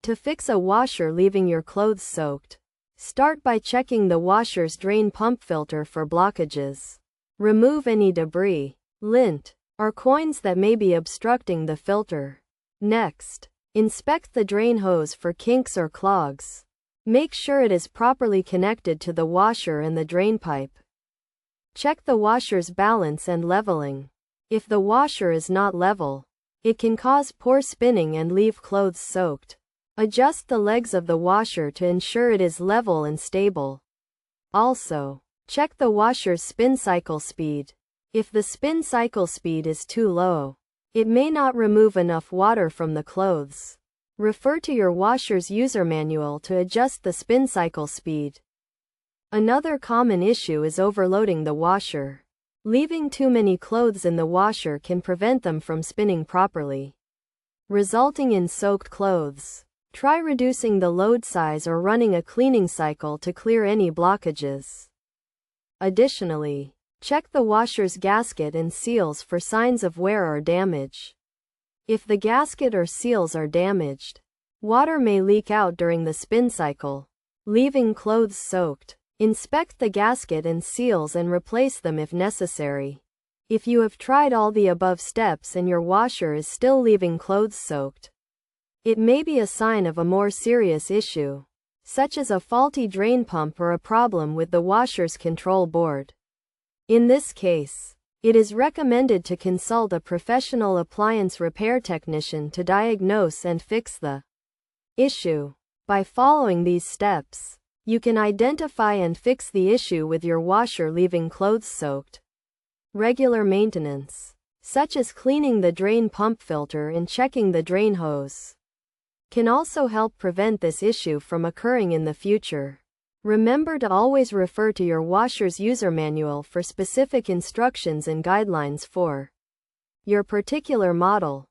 To fix a washer leaving your clothes soaked, start by checking the washer's drain pump filter for blockages. Remove any debris, lint, or coins that may be obstructing the filter. Next, inspect the drain hose for kinks or clogs. Make sure it is properly connected to the washer and the drain pipe. Check the washer's balance and leveling. If the washer is not level, it can cause poor spinning and leave clothes soaked. Adjust the legs of the washer to ensure it is level and stable. Also, check the washer's spin cycle speed. If the spin cycle speed is too low, it may not remove enough water from the clothes. Refer to your washer's user manual to adjust the spin cycle speed. Another common issue is overloading the washer. Leaving too many clothes in the washer can prevent them from spinning properly, resulting in soaked clothes. Try reducing the load size or running a cleaning cycle to clear any blockages. Additionally, check the washer's gasket and seals for signs of wear or damage. If the gasket or seals are damaged, water may leak out during the spin cycle, leaving clothes soaked. Inspect the gasket and seals and replace them if necessary. If you have tried all the above steps and your washer is still leaving clothes soaked, it may be a sign of a more serious issue, such as a faulty drain pump or a problem with the washer's control board. In this case, it is recommended to consult a professional appliance repair technician to diagnose and fix the issue. By following these steps, you can identify and fix the issue with your washer leaving clothes soaked. Regular maintenance, such as cleaning the drain pump filter and checking the drain hose, can also help prevent this issue from occurring in the future. Remember to always refer to your washer's user manual for specific instructions and guidelines for your particular model.